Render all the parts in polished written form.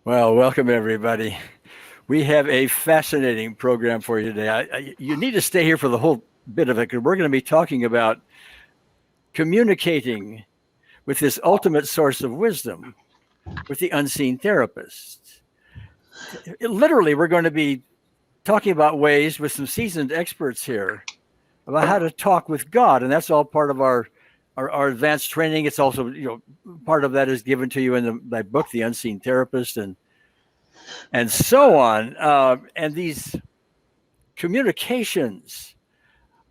Well, welcome everybody. We have a fascinating program for you today. You need to stay here for the whole bit of it because we're going to be talking about communicating with this ultimate source of wisdom, with the unseen therapist. Literally, we're going to be talking about ways with some seasoned experts here about how to talk with God, and that's all part of our advanced training. It's also, part of that is given to you in my book, The Unseen Therapist, and so on. And these communications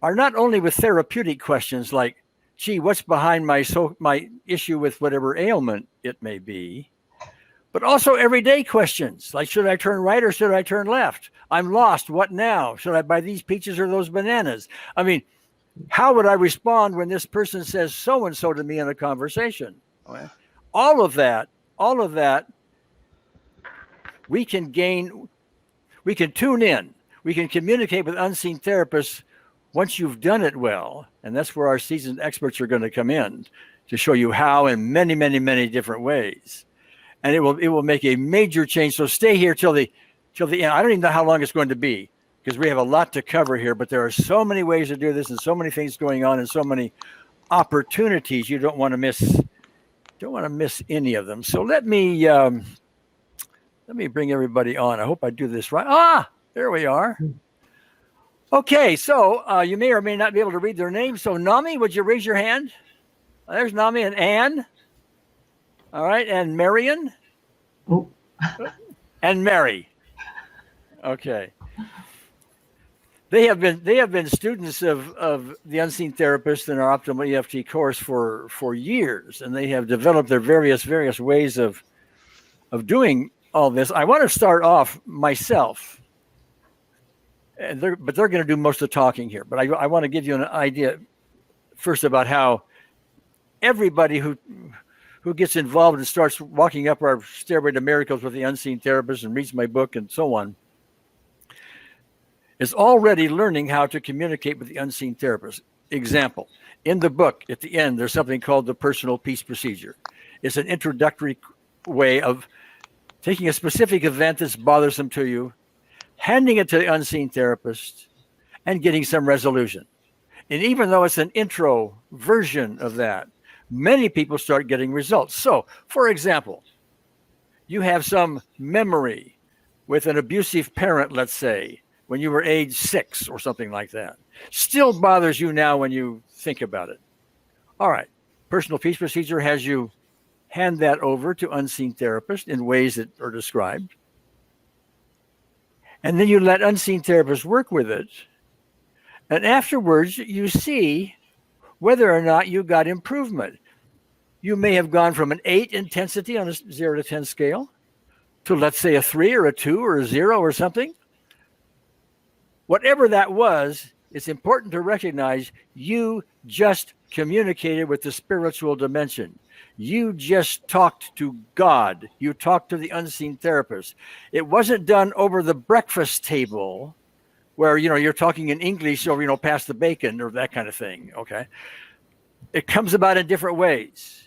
are not only with therapeutic questions like, gee, what's behind my issue with whatever ailment it may be, but also everyday questions like, should I turn right or should I turn left? I'm lost. What now? Should I buy these peaches or those bananas? I mean, how would I respond when this person says so-and-so to me in a conversation? Okay. All of that, we can tune in. We can communicate with unseen therapists once you've done it well. And that's where our seasoned experts are going to come in to show you how in many, many, many different ways. And it will make a major change. So stay here till the end. I don't even know how long it's going to be because we have a lot to cover here, but there are so many ways to do this and so many things going on and so many opportunities you don't want to miss any of them. So let me bring everybody on. I hope I do this right. There we are. Okay, so you may or may not be able to read their names. So Nami, would you raise your hand? There's Nami and Anne. All right, and Marion. Oh. And Mary. Okay. They have been students of the Unseen Therapist in our Optimal EFT course for years, and they have developed their various ways of doing all this. I want to start off myself, but they're going to do most of the talking here. But I want to give you an idea first about how everybody who gets involved and starts walking up our stairway to miracles with the Unseen Therapist and reads my book and so on is already learning how to communicate with the Unseen Therapist. Example, in the book, at the end, there's something called the Personal Peace Procedure. It's an introductory way of taking a specific event that's bothersome to you, handing it to the Unseen Therapist, and getting some resolution. And even though it's an intro version of that, many people start getting results. So, for example, you have some memory with an abusive parent, let's say, when you were age 6 or something like that. Still bothers you now when you think about it. All right. Personal Peace Procedure has you hand that over to Unseen Therapist in ways that are described. And then you let Unseen Therapist work with it. And afterwards, you see whether or not you got improvement. You may have gone from an 8 intensity on a 0 to 10 scale to, let's say, a 3 or a 2 or a 0 or something. Whatever that was, it's important to recognize you just communicated with the spiritual dimension. You just talked to God. You talked to the Unseen Therapist. It wasn't done over the breakfast table where, you're talking in English or, pass the bacon or that kind of thing, okay? It comes about in different ways.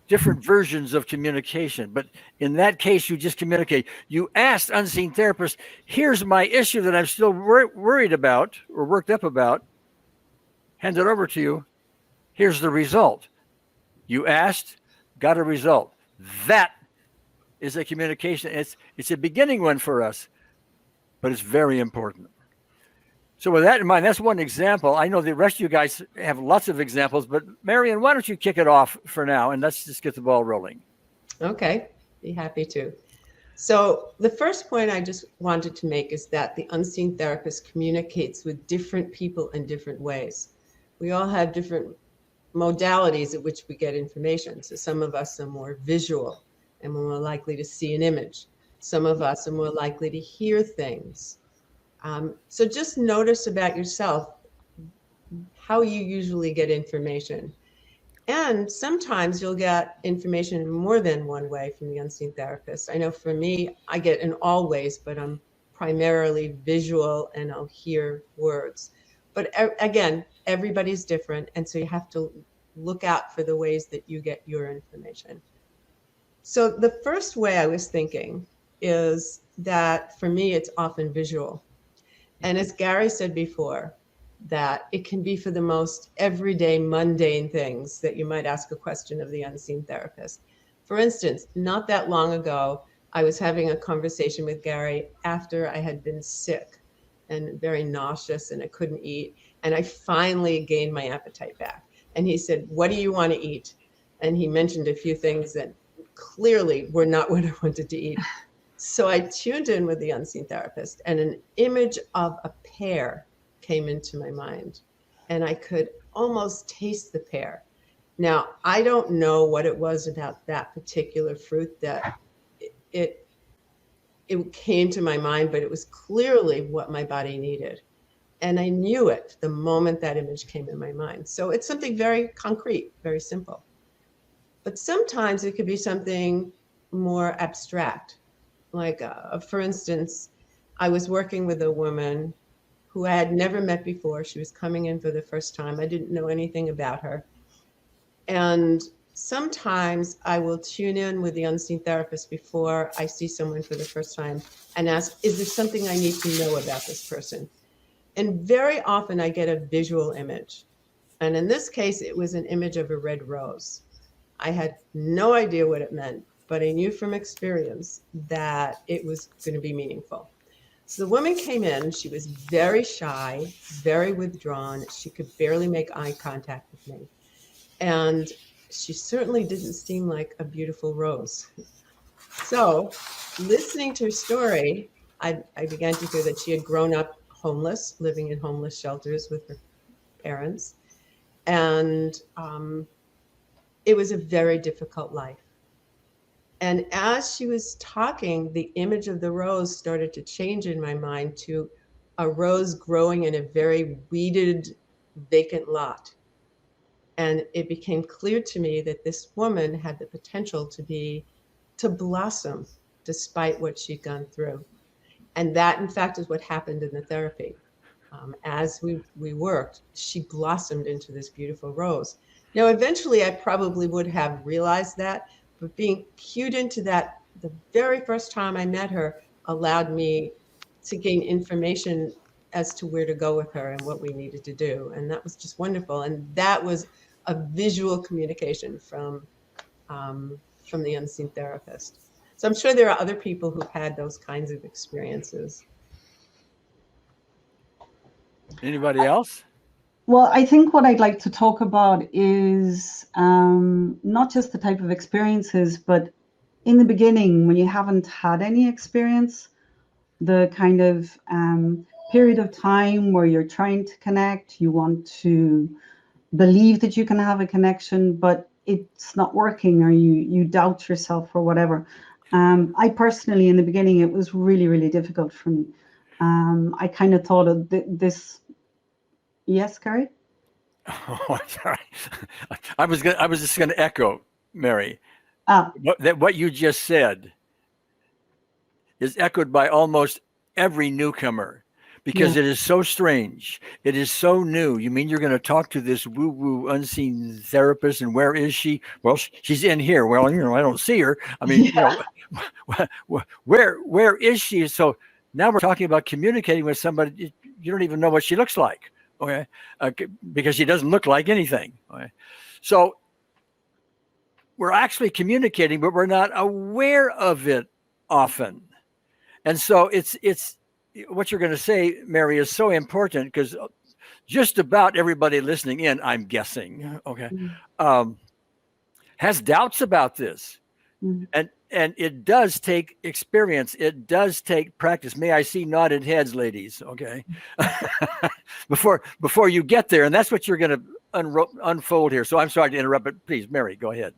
Different versions of communication. But in that case, you just communicate. You asked Unseen Therapist, here's my issue that I'm still worried about or worked up about. Hand it over to you. Here's the result. You asked, got a result. That is a communication. It's a beginning one for us, but it's very important. So with that in mind, that's one example. I know the rest of you guys have lots of examples, but Marion, why don't you kick it off for now, and let's just get the ball rolling. Okay, be happy to. So the first point I just wanted to make is that the Unseen Therapist communicates with different people in different ways. We all have different modalities at which we get information. So some of us are more visual and we're more likely to see an image. Some of us are more likely to hear things. So just notice about yourself how you usually get information. And sometimes you'll get information in more than one way from the Unseen Therapist. I know for me, I get in all ways, but I'm primarily visual and I'll hear words. But again, everybody's different. And so you have to look out for the ways that you get your information. So the first way I was thinking is that for me, it's often visual. And as Gary said before, that it can be for the most everyday, mundane things that you might ask a question of the unseen therapist. For instance, not that long ago, I was having a conversation with Gary after I had been sick and very nauseous and I couldn't eat. And I finally gained my appetite back. And he said, "What do you want to eat?" And he mentioned a few things that clearly were not what I wanted to eat. So I tuned in with the unseen therapist, and an image of a pear came into my mind, and I could almost taste the pear. Now, I don't know what it was about that particular fruit that it came to my mind, but it was clearly what my body needed. And I knew it the moment that image came in my mind. So it's something very concrete, very simple. But sometimes it could be something more abstract. Like, for instance, I was working with a woman who I had never met before. She was coming in for the first time. I didn't know anything about her. And sometimes I will tune in with the unseen therapist before I see someone for the first time and ask, is there something I need to know about this person? And very often I get a visual image. And in this case, it was an image of a red rose. I had no idea what it meant, but I knew from experience that it was going to be meaningful. So the woman came in, she was very shy, very withdrawn. She could barely make eye contact with me. And she certainly didn't seem like a beautiful rose. So listening to her story, I began to hear that she had grown up homeless, living in homeless shelters with her parents. And it was a very difficult life. And as she was talking, the image of the rose started to change in my mind to a rose growing in a very weeded, vacant lot. And it became clear to me that this woman had the potential to blossom despite what she'd gone through. And that, in fact, is what happened in the therapy. As we worked, she blossomed into this beautiful rose. Now, eventually, I probably would have realized that, but being cued into that the very first time I met her allowed me to gain information as to where to go with her and what we needed to do. And that was just wonderful. And that was a visual communication from the unseen therapist. So I'm sure there are other people who've had those kinds of experiences. Anybody else? Well, I think what I'd like to talk about is not just the type of experiences, but in the beginning, when you haven't had any experience, the kind of period of time where you're trying to connect, you want to believe that you can have a connection, but it's not working, or you doubt yourself or whatever. I personally, in the beginning, it was really, really difficult for me. I kind of thought of this. Yes, Gary? Oh, sorry. I was just going to echo, Mary. Ah. What you just said is echoed by almost every newcomer, because it is so strange. It is so new. You mean you're going to talk to this woo-woo unseen therapist, and where is she? Well, she's in here. Well, I don't see her. I mean, where is she? So now we're talking about communicating with somebody. You don't even know what she looks like. Okay, because she doesn't look like anything. Okay, so we're actually communicating, but we're not aware of it often. And so it's what you're going to say, Mary, is so important, because just about everybody listening in, I'm guessing, okay, has doubts about this. And it does take experience. It does take practice. May I see nodded heads, ladies? Okay, before you get there, and that's what you're going to unfold here. So I'm sorry to interrupt, but please, Mary, go ahead.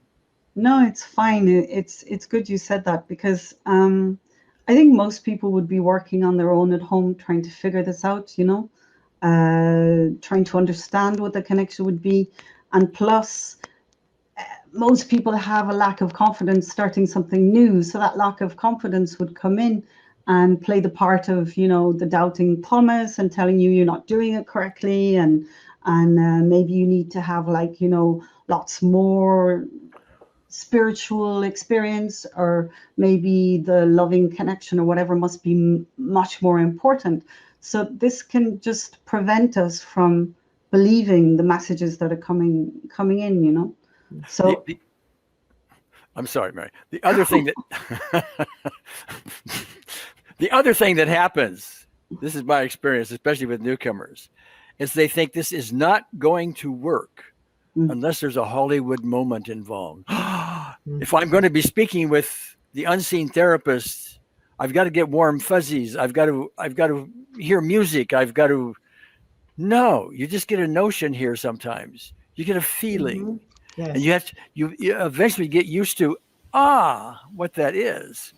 No, it's fine. It's good you said that, because I think most people would be working on their own at home, trying to figure this out. Trying to understand what the connection would be, and plus, most people have a lack of confidence starting something new. So that lack of confidence would come in and play the part of, the doubting Thomas and telling you you're not doing it correctly. And maybe you need to have lots more spiritual experience or maybe the loving connection or whatever must be much more important. So this can just prevent us from believing the messages that are coming in, you know. So I'm sorry, Mary. The other thing that the other thing that happens, this is my experience, especially with newcomers, is they think this is not going to work unless there's a Hollywood moment involved. If I'm going to be speaking with the unseen therapist, I've got to get warm fuzzies. I've got to hear music. No, you just get a notion here sometimes. You get a feeling. Yes. And you eventually get used to, what that is.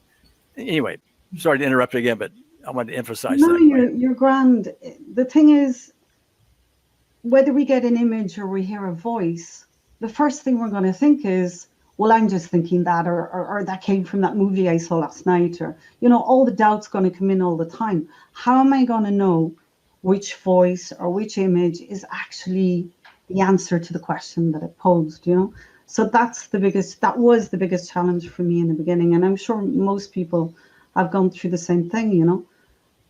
Anyway, sorry to interrupt again, but I wanted to emphasize no, that. you're grand. The thing is, whether we get an image or we hear a voice, the first thing we're going to think is, well, I'm just thinking that, or that came from that movie I saw last night, or, you know, all the doubt's going to come in all the time. How am I going to know which voice or which image is actually the answer to the question that it posed, you know? So that was the biggest challenge for me in the beginning. And I'm sure most people have gone through the same thing, you know?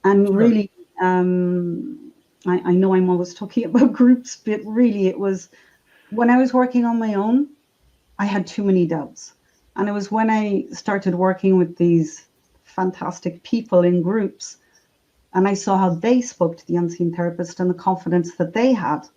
And really, I know I'm always talking about groups, but really it was when I was working on my own, I had too many doubts. And it was when I started working with these fantastic people in groups and I saw how they spoke to the unseen therapist and the confidence that they had,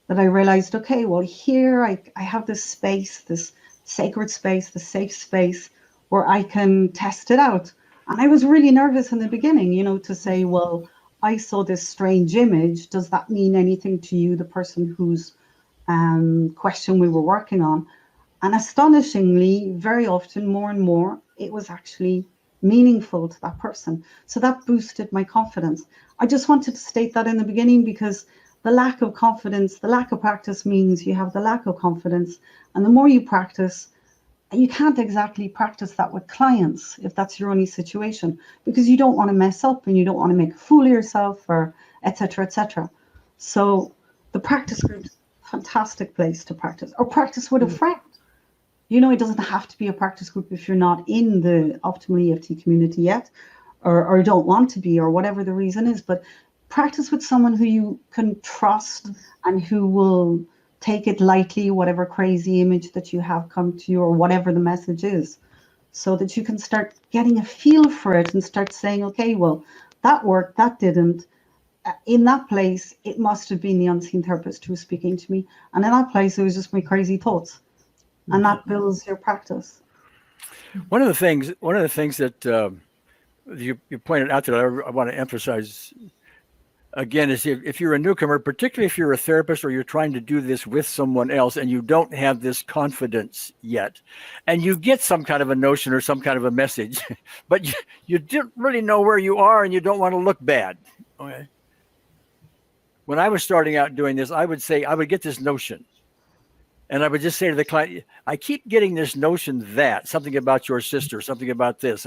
that I realized, okay, well, here I have this space, this sacred space, the safe space where I can test it out. And I was really nervous in the beginning, you know, to say, well, I saw this strange image. Does that mean anything to you, the person whose question we were working on? And astonishingly, very often, more and more, it was actually meaningful to that person. So that boosted my confidence. I just wanted to state that in the beginning because the lack of confidence, the lack of practice means you have the lack of confidence. And the more you practice, you can't exactly practice that with clients if that's your only situation, because you don't want to mess up and you don't want to make a fool of yourself, or et cetera, et cetera. So the practice group is a fantastic place to practice, or practice with a friend. You know, it doesn't have to be a practice group if you're not in the optimal EFT community yet, or don't want to be, or whatever the reason is. But practice with someone who you can trust and who will take it lightly, whatever crazy image that you have come to you or whatever the message is, so that you can start getting a feel for it and start saying, okay, well, that worked, that didn't. In that place, it must have been the unseen therapist who was speaking to me. And in that place, it was just my crazy thoughts. And that builds your practice. One of the things that you pointed out that I want to emphasize again is if you're a newcomer, particularly if you're a therapist or you're trying to do this with someone else and you don't have this confidence yet, and you get some kind of a notion or some kind of a message, but you didn't really know where you are and you don't want to look bad. Okay. When I was starting out doing this, I would get this notion. And I would just say to the client, I keep getting this notion that something about your sister, something about this,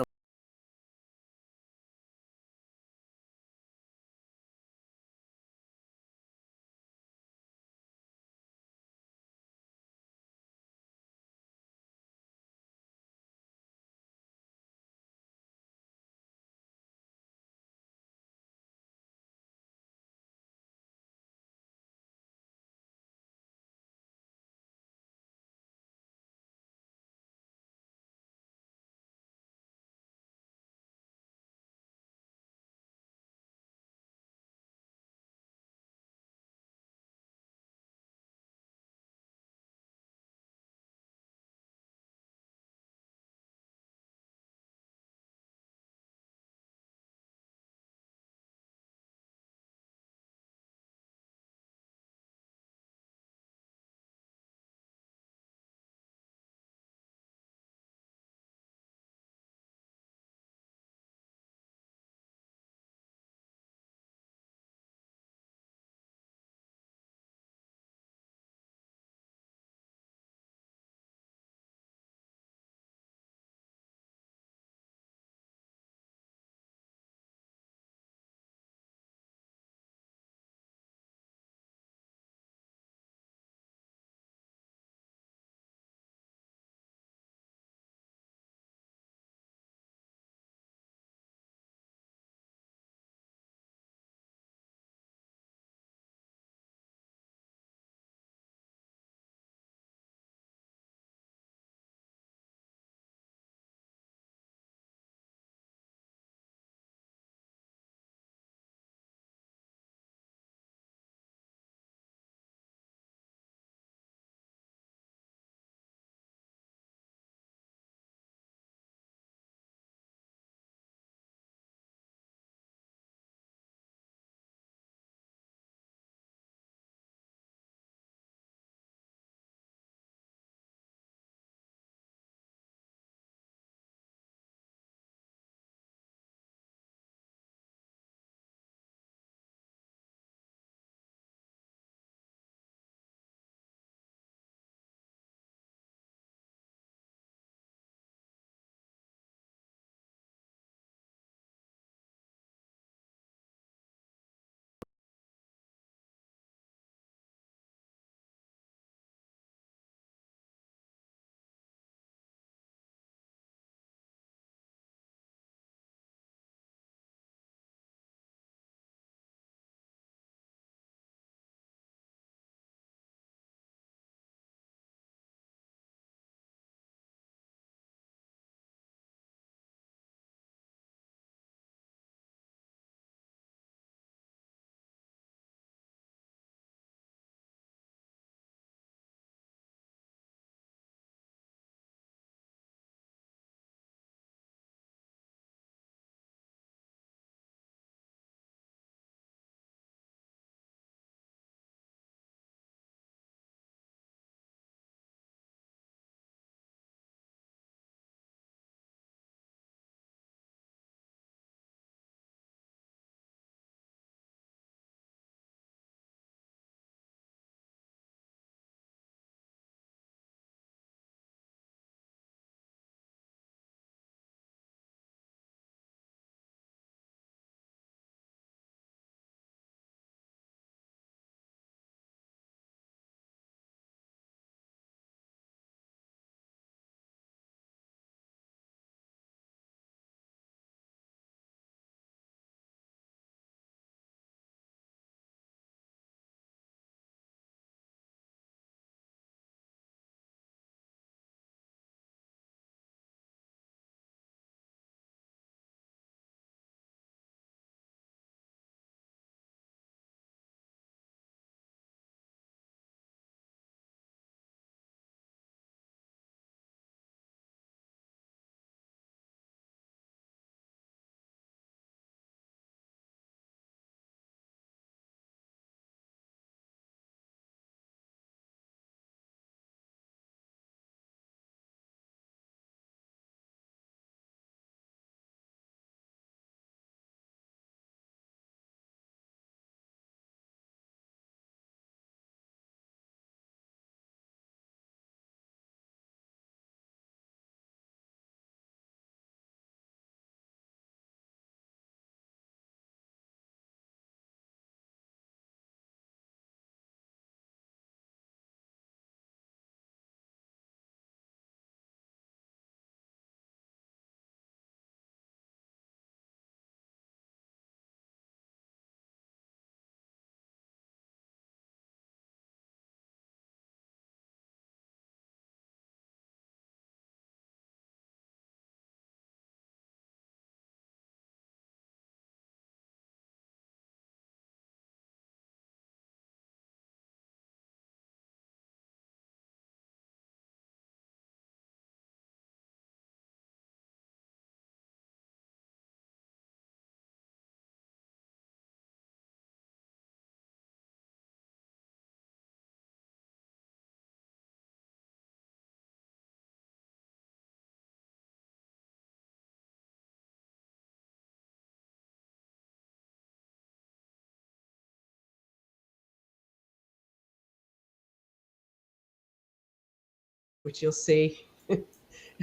which you'll see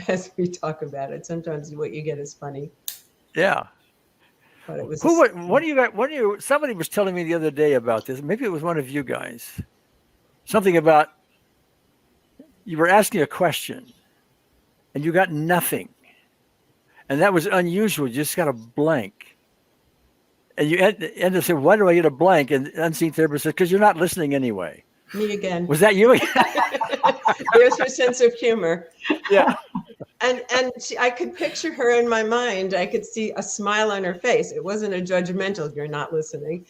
as we talk about it. Sometimes what you get is funny. Yeah. But it was somebody was telling me the other day about this. Maybe it was one of you guys. Something about you were asking a question and you got nothing. And that was unusual. You just got a blank. And you end up saying, why do I get a blank? And the unseen therapist said, because you're not listening anyway. me again. Was that you? There's her sense of humor. Yeah. And I could picture her in my mind. I could see a smile on her face. It wasn't a judgmental, you're not listening,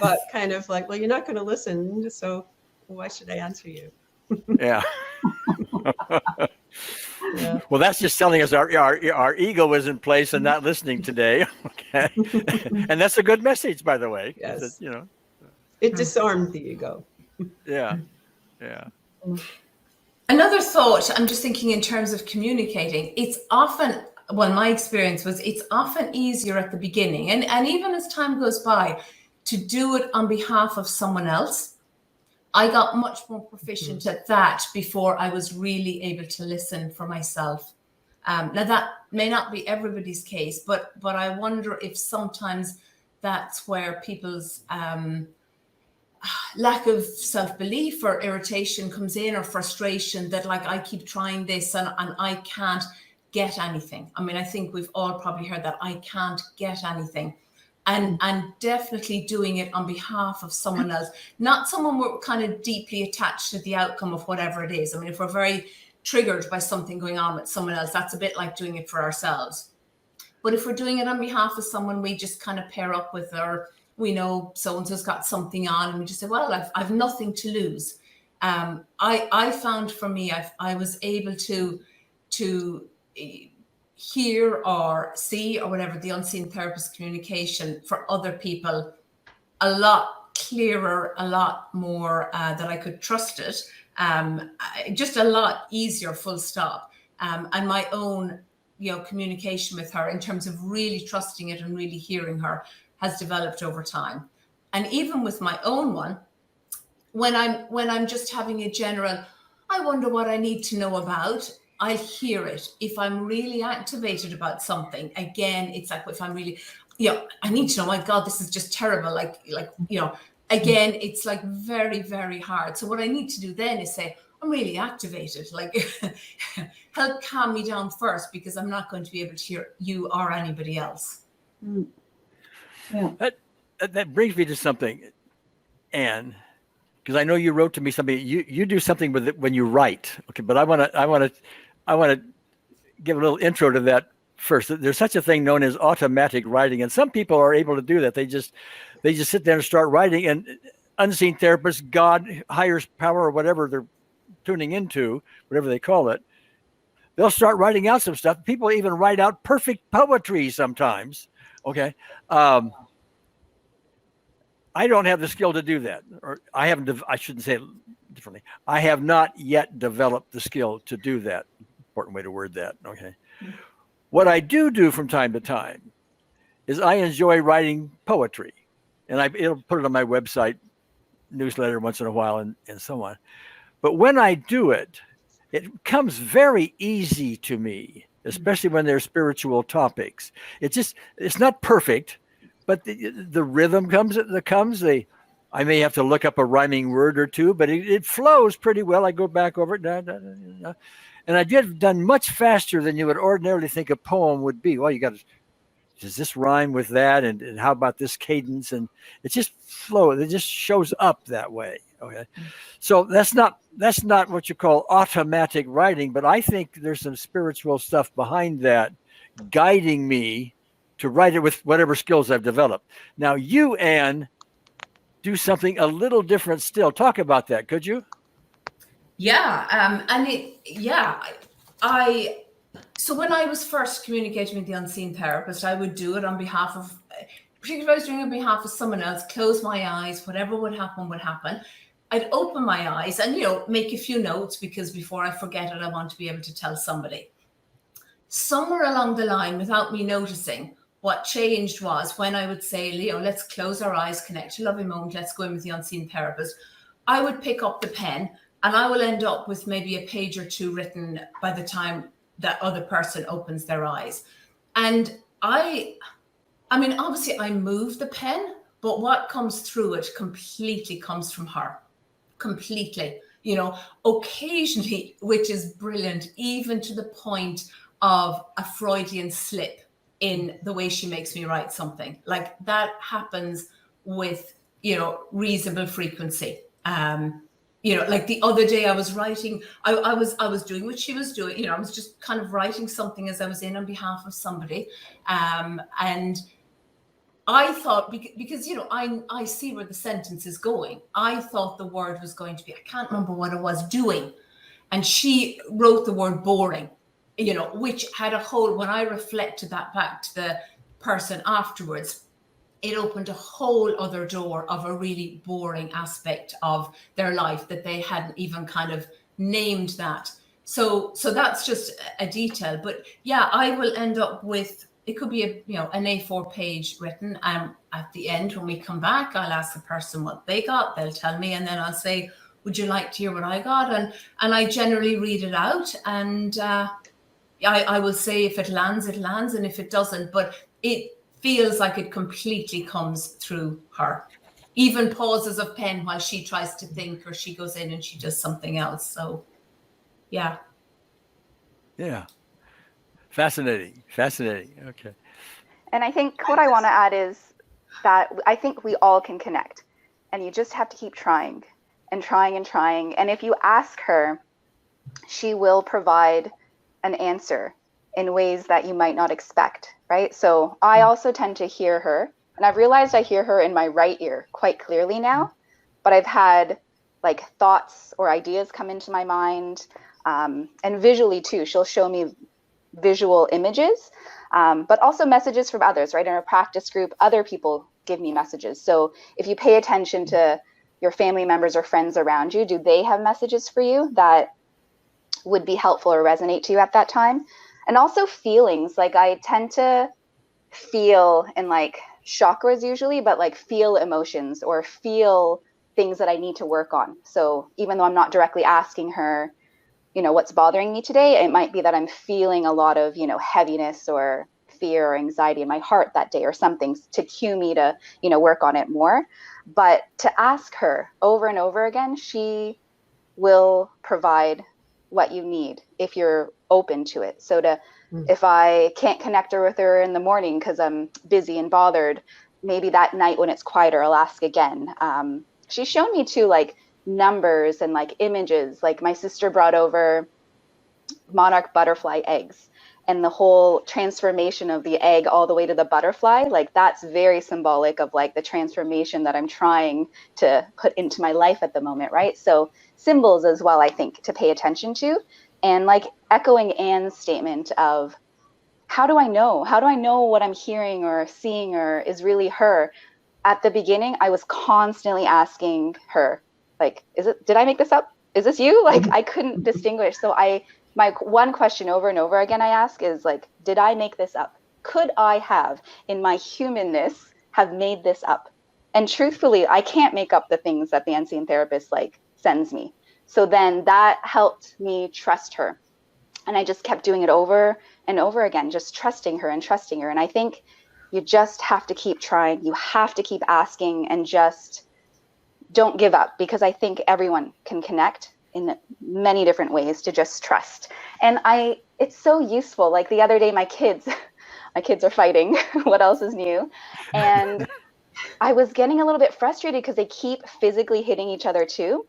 but kind of like, well, you're not going to listen, so why should I answer you? Yeah. Yeah. Well, that's just telling us our ego is in place and not listening today. Okay. And that's a good message, by the way. Yes. You know. It disarmed the ego. Yeah. Yeah. Another thought, I'm just thinking in terms of communicating, it's often, well, my experience was it's often easier at the beginning and even as time goes by to do it on behalf of someone else. I got much more proficient at that before I was really able to listen for myself. Now that may not be everybody's case, but I wonder if sometimes that's where people's lack of self-belief or irritation comes in, or frustration that like I keep trying this and I can't get anything. I mean, I think we've all probably heard that I can't get anything. And definitely doing it on behalf of someone else, not someone we're kind of deeply attached to the outcome of whatever it is. I mean, if we're very triggered by something going on with someone else, that's a bit like doing it for ourselves. But if we're doing it on behalf of someone we just kind of pair up with, or we know so-and-so's got something on and we just say, well, I've nothing to lose. I found for me, I was able to hear or see or whatever the unseen therapist communication for other people a lot clearer, a lot more that I could trust it, just a lot easier, full stop. And my own, communication with her in terms of really trusting it and really hearing her has developed over time. And even with my own one, when I'm just having a general, I wonder what I need to know about, I hear it. If I'm really activated about something, again, it's like if I'm really, I need to know, my God, this is just terrible. Again, it's like very, very hard. So what I need to do then is say, I'm really activated, like help calm me down first, because I'm not going to be able to hear you or anybody else. Yeah. That brings me to something, Anne, because I know you wrote to me something. You do something with it when you write. Okay, but I want to give a little intro to that first. There's such a thing known as automatic writing, and some people are able to do that. They just sit there and start writing, and unseen therapists, God, higher power, or whatever they're tuning into, whatever they call it, they'll start writing out some stuff. People even write out perfect poetry sometimes. Okay. I don't have the skill to do that, or I shouldn't say it differently. I have not yet developed the skill to do that. Important way to word that. Okay. What I do from time to time is I enjoy writing poetry, and it'll put it on my website newsletter once in a while and so on. But when I do it, it comes very easy to me, especially when there's spiritual topics. It's not perfect, but the rhythm comes. I may have to look up a rhyming word or two, but it flows pretty well. I go back over it, and I get done much faster than you would ordinarily think a poem would be. Well, does this rhyme with that? And how about this cadence? And it just flows. It just shows up that way. Okay. So that's not what you call automatic writing, but I think there's some spiritual stuff behind that guiding me to write it with whatever skills I've developed. Now you, Anne, do something a little different still. Talk about that, could you? Yeah. So when I was first communicating with the unseen therapist, I would do it on behalf of, particularly if I was doing it on behalf of someone else, close my eyes, whatever would happen. I'd open my eyes and, make a few notes, because before I forget it, I want to be able to tell somebody. Somewhere along the line, without me noticing, what changed was when I would say, Leo, let's close our eyes, connect to loving moment, let's go in with the unseen therapist. I would pick up the pen and I will end up with maybe a page or two written by the time that other person opens their eyes. And I mean, obviously I move the pen, but what comes through it completely comes from her, completely, you know, occasionally, which is brilliant, even to the point of a Freudian slip in the way she makes me write something. Like that happens with, you know, reasonable frequency. You know, like the other day I was writing, I was doing what she was doing, you know, I was just kind of writing something as I was in on behalf of somebody. And I thought, because, you know, I see where the sentence is going. I thought the word was going to be, I can't remember what it was, doing. And she wrote the word boring, you know, which had a whole, when I reflected that back to the person afterwards, it opened a whole other door of a really boring aspect of their life that they hadn't even kind of named that. So that's just a detail. But yeah, I will end up with, it could be a, you know, an A4 page written. And at the end, when we come back, I'll ask the person what they got. They'll tell me, and then I'll say, would you like to hear what I got? And I generally read it out, and I will say if it lands, it lands, and if it doesn't. But it feels like it completely comes through her. Even pauses of pen while she tries to think, or she goes in and she does something else. So, yeah. Yeah. Fascinating. Okay. And I think what I want to add is that I think we all can connect, and you just have to keep trying and trying and trying. And if you ask her, she will provide an answer in ways that you might not expect, right? So I also tend to hear her, and I've realized I hear her in my right ear quite clearly now, but I've had like thoughts or ideas come into my mind, and visually too. She'll show me visual images, but also messages from others, right? In a practice group, other people give me messages. So if you pay attention to your family members or friends around you, do they have messages for you that would be helpful or resonate to you at that time? And also feelings, like I tend to feel in like chakras usually, but like feel emotions or feel things that I need to work on. So even though I'm not directly asking her, you know, what's bothering me today, it might be that I'm feeling a lot of, you know, heaviness or fear or anxiety in my heart that day or something to cue me to, you know, work on it more. But to ask her over and over again, she will provide what you need if you're open to it. So if I can't connect her with her in the morning because I'm busy and bothered, maybe that night when it's quieter, I'll ask again. She's shown me too, like numbers and like images. Like my sister brought over monarch butterfly eggs, and the whole transformation of the egg all the way to the butterfly, like that's very symbolic of like the transformation that I'm trying to put into my life at the moment, right? So symbols as well, I think, to pay attention to. And like echoing Anne's statement of, how do I know? How do I know what I'm hearing or seeing or is really her? At the beginning, I was constantly asking her, like, did I make this up? Is this you? Like, I couldn't distinguish. So my one question over and over again I ask is like, did I make this up? Could I have, in my humanness, have made this up? And truthfully, I can't make up the things that the unseen therapist like sends me. So then that helped me trust her. And I just kept doing it over and over again, just trusting her and trusting her. And I think you just have to keep trying. You have to keep asking and just don't give up, because I think everyone can connect in many different ways to just trust. And it's so useful. Like the other day, my kids are fighting. What else is new? And I was getting a little bit frustrated because they keep physically hitting each other too.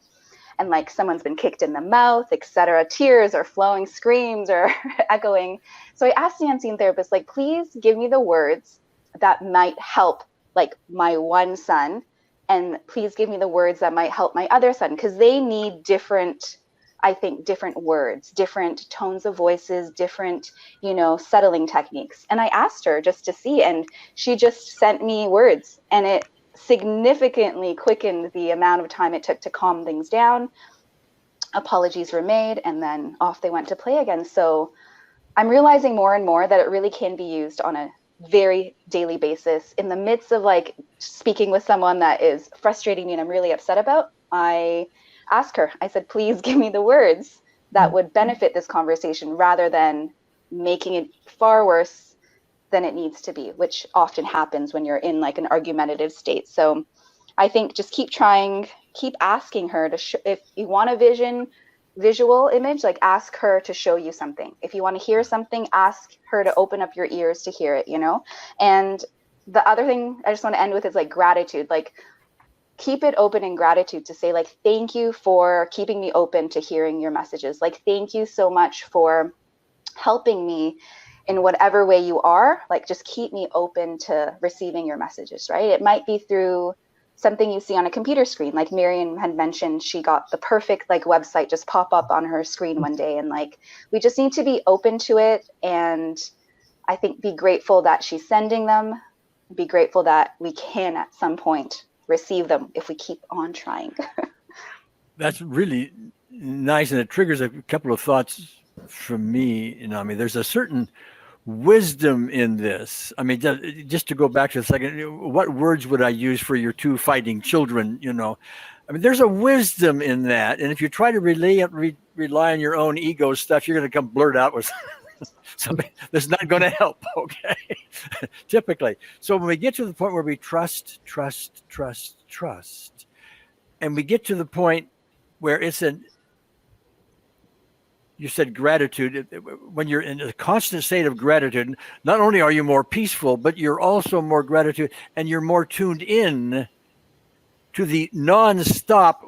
And like someone's been kicked in the mouth, etc. Tears are flowing, screams are echoing. So I asked the unseen therapist, like, please give me the words that might help like my one son. And please give me the words that might help my other son, because they need different words, different tones of voices, different, you know, settling techniques. And I asked her just to see, and she just sent me words, and it significantly quickened the amount of time it took to calm things down. Apologies were made, and then off they went to play again. So I'm realizing more and more that it really can be used on a very daily basis. In the midst of like speaking with someone that is frustrating me and I'm really upset about, I ask her. I said, please give me the words that would benefit this conversation rather than making it far worse than it needs to be, which often happens when you're in like an argumentative state. So I think just keep trying, keep asking her to if you want a visual image, like ask her to show you something. If you want to hear something, ask her to open up your ears to hear it, you know? And the other thing I just want to end with is like gratitude. Like keep it open in gratitude to say like, thank you for keeping me open to hearing your messages. Like, thank you so much for helping me in whatever way you are. Like, just keep me open to receiving your messages, right? It might be through something you see on a computer screen. Like Miriam had mentioned, she got the perfect like website just pop up on her screen one day. And like, we just need to be open to it. And I think be grateful that she's sending them, be grateful that we can at some point receive them if we keep on trying. That's really nice, and it triggers a couple of thoughts from me. You know, I mean, there's a certain wisdom in this. I mean, just to go back to a second, what words would I use for your two fighting children? You know, I mean, there's a wisdom in that, and if you try to rely on your own ego stuff, you're going to come blurt out with something that's not going to help. Okay, typically. So when we get to the point where we trust, and we get to the point where you said gratitude, when you're in a constant state of gratitude, not only are you more peaceful, but you're also more gratitude, and you're more tuned in to the non-stop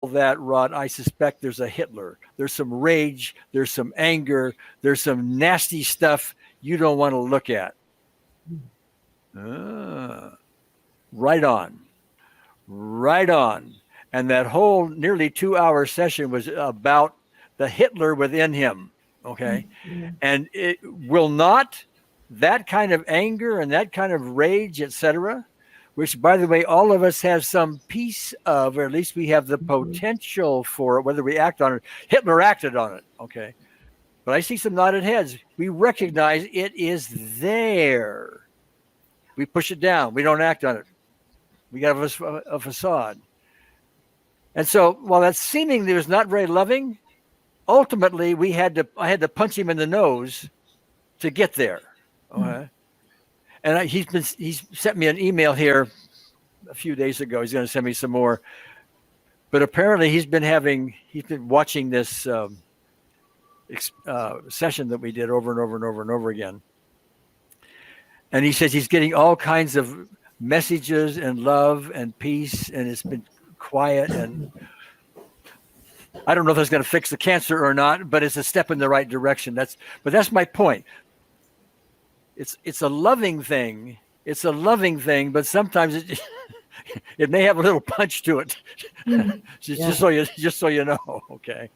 that, Rod, I suspect there's a Hitler. There's some rage. There's some anger. There's some nasty stuff you don't want to look at. Right on. Right on. And that whole nearly 2-hour session was about the Hitler within him. Okay. Yeah. And it will not, that kind of anger and that kind of rage, etc., which, by the way, all of us have some piece of, or at least we have the potential for it, whether we act on it. Hitler acted on it. Okay. But I see some nodded heads. We recognize it is there. We push it down. We don't act on it. We got a facade. And so while that seemingly was not very loving, ultimately I had to punch him in the nose to get there. Okay. And he's sent me an email here a few days ago. He's going to send me some more. But apparently he's been watching this session that we did over and over and over and over again. And he says he's getting all kinds of messages and love and peace, and it's been quiet. And I don't know if that's going to fix the cancer or not, but it's a step in the right direction. That's my point. It's a loving thing. It's a loving thing, but sometimes it may have a little punch to it. Just so you know. Okay.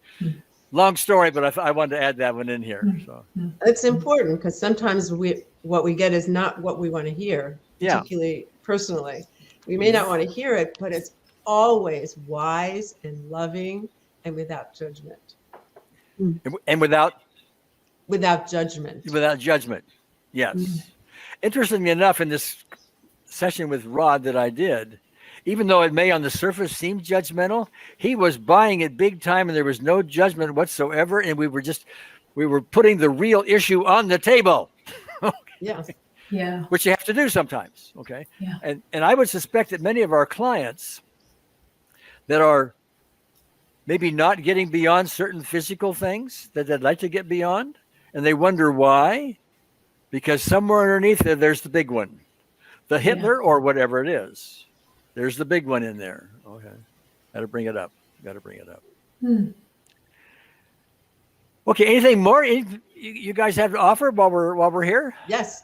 Long story, but I wanted to add that one in here. So It's important because sometimes what we get is not what we want to hear, particularly personally. We may not want to hear it, but it's always wise and loving and without judgment. And without judgment. Without judgment. Yes. Interestingly enough, in this session with Rod that I did, even though it may on the surface seem judgmental, he was buying it big time and there was no judgment whatsoever. And we were putting the real issue on the table. Yeah. Yeah. Which you have to do sometimes. Okay. Yeah. And I would suspect that many of our clients that are maybe not getting beyond certain physical things that they'd like to get beyond, and they wonder why, because somewhere underneath there's the big one, the Hitler or whatever it is. There's the big one in there. Okay. Got to bring it up. Okay. Anything more you guys have to offer while we're here? Yes.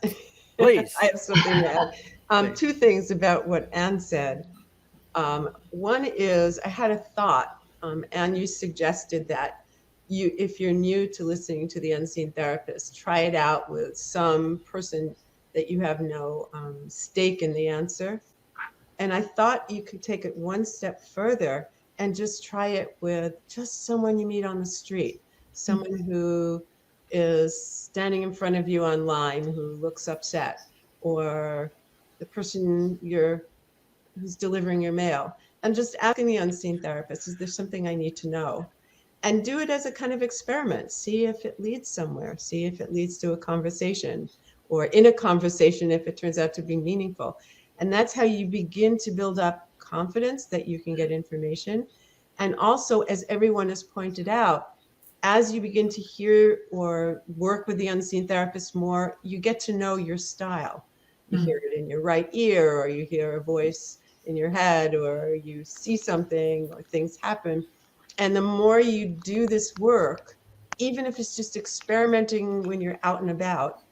Please. I have something to add. Two things about what Anne said. One is I had a thought, and you suggested that if you're new to listening to the Unseen Therapist, try it out with some person that you have no stake in the answer. And I thought you could take it one step further and just try it with just someone you meet on the street, someone who is standing in front of you online who looks upset, or the person who's delivering your mail, and just asking the Unseen Therapist, is there something I need to know? And do it as a kind of experiment. See if it leads somewhere. See if it leads to a conversation, or in a conversation if it turns out to be meaningful. And that's how you begin to build up confidence that you can get information. And also, as everyone has pointed out, as you begin to hear or work with the Unseen Therapist more, you get to know your style. You hear it in your right ear, or you hear a voice in your head, or you see something, or things happen. And the more you do this work, even if it's just experimenting when you're out and about,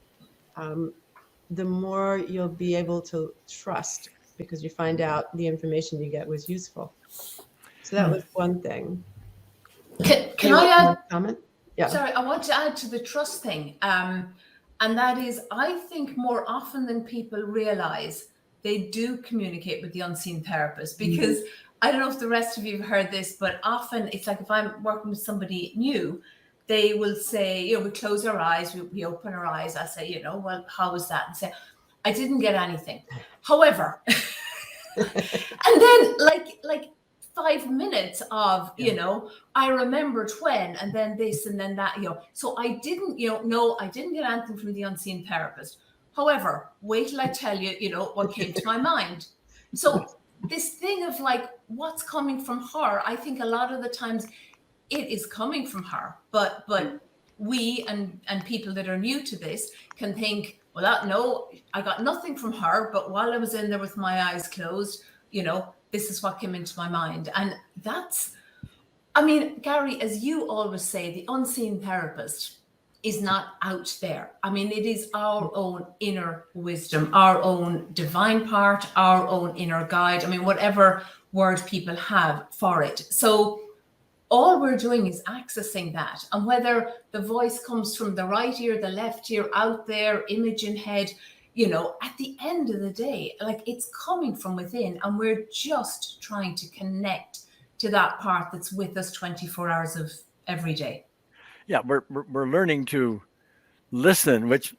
the more you'll be able to trust, because you find out the information you get was useful. So that was one thing. Can I add? Comment? Yeah. Sorry, I want to add to the trust thing. And that is, I think more often than people realize, they do communicate with the Unseen Therapist, because I don't know if the rest of you have heard this, but often it's like if I'm working with somebody new, they will say, we close our eyes, we open our eyes. I say, well, how was that? And say, I didn't get anything. However, and then like 5 minutes of, I remembered when, and then this, and then that, so I didn't, no, I didn't get anything from the Unseen Therapist. However, wait till I tell you, what came to my mind. So this thing of like, what's coming from her, I think a lot of the times it is coming from her, but we and people that are new to this can think, well, no, I got nothing from her, but while I was in there with my eyes closed, this is what came into my mind. And that's I mean, Gary, as you always say, the unseen therapist is not out there. I mean, it is our own inner wisdom, our own divine part, our own inner guide. I mean, whatever word people have for it. So all we're doing is accessing that. And whether the voice comes from the right ear, the left ear, out there, image in head, you know, at the end of the day, like, it's coming from within, and we're just trying to connect to that part that's with us 24 hours of every day. Yeah, we're learning to listen, which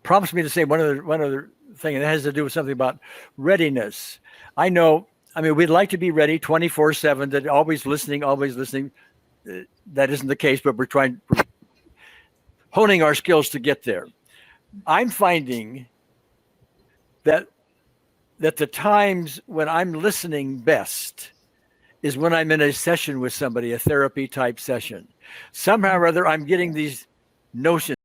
prompts me to say one other thing, and it has to do with something about readiness. I mean, we'd like to be ready 24/7, that always listening. That isn't the case, but we're honing our skills to get there. I'm finding that the times when I'm listening best is when I'm in a session with somebody, a therapy type session. Somehow or other, I'm getting these notions.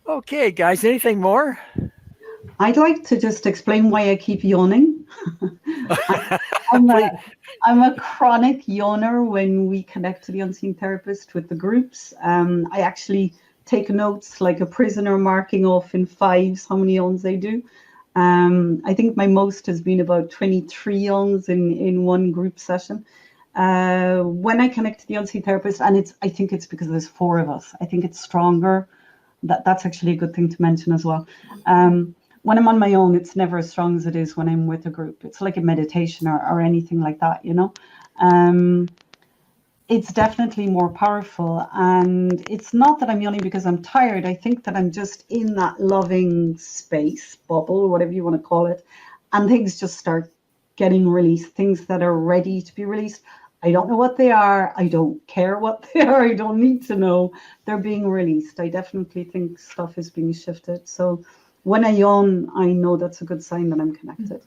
Okay, guys, anything more? I'd like to just explain why I keep yawning. I'm a chronic yawner when we connect to the unseen therapist with the groups. I actually take notes like a prisoner, marking off in fives how many yawns they do. I think my most has been about 23 yawns in one group session. When I connect to the unseen therapist, and I think it's because there's 4 of us. I think it's stronger. That's actually a good thing to mention as well. When I'm on my own, it's never as strong as it is when I'm with a group. It's like a meditation or anything like that, you know. it's definitely more powerful. And it's not that I'm yawning because I'm tired. I think that I'm just in that loving space, bubble, whatever you want to call it. And things just start getting released, things that are ready to be released. I don't know what they are. I don't care what they are. I don't need to know. They're being released. I definitely think stuff is being shifted. So when I yawn, I know that's a good sign that I'm connected.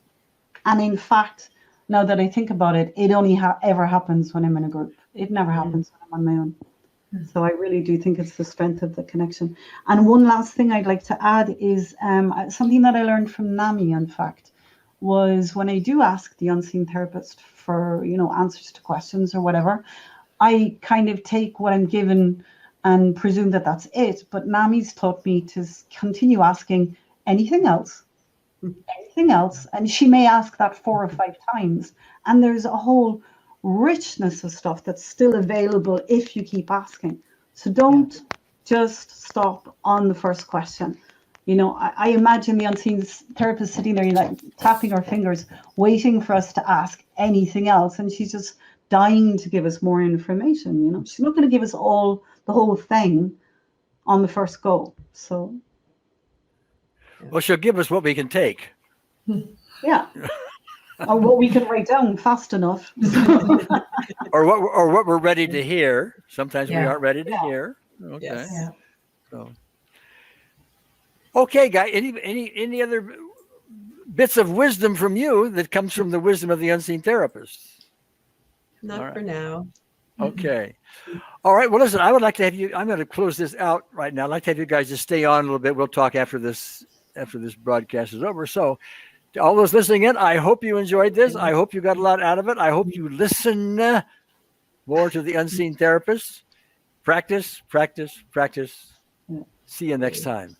And in fact, now that I think about it, it only ever happens when I'm in a group. It never happens when I'm on my own. So I really do think it's the strength of the connection. And one last thing I'd like to add is something that I learned from NAMI, in fact, was when I do ask the unseen therapist for, answers to questions or whatever, I kind of take what I'm given and presume that that's it. But NAMI's taught me to continue asking anything else, and she may ask that 4 or 5 times, and there's a whole richness of stuff that's still available if you keep asking. So don't just stop on the first question. I imagine the unseen therapist sitting there, like tapping her fingers, waiting for us to ask anything else, and she's just dying to give us more information. She's not going to give us the whole thing on the first go. So Well, she'll give us what we can take. yeah. Or what we can write down fast enough. or what we're ready to hear. Sometimes we aren't ready to hear. Okay. Yes. Yeah. So, okay, guy. Any other bits of wisdom from you that comes from the wisdom of the unseen therapist? Not All right. for now. Okay. All right. Well, listen, I would like to have you. I'm going to close this out right now. I'd like to have you guys just stay on a little bit. We'll talk after this broadcast is over. So, to all those listening in, I hope you enjoyed this. I hope you got a lot out of it. I hope you listen more to the unseen therapist. Practice, practice, practice. See you next time.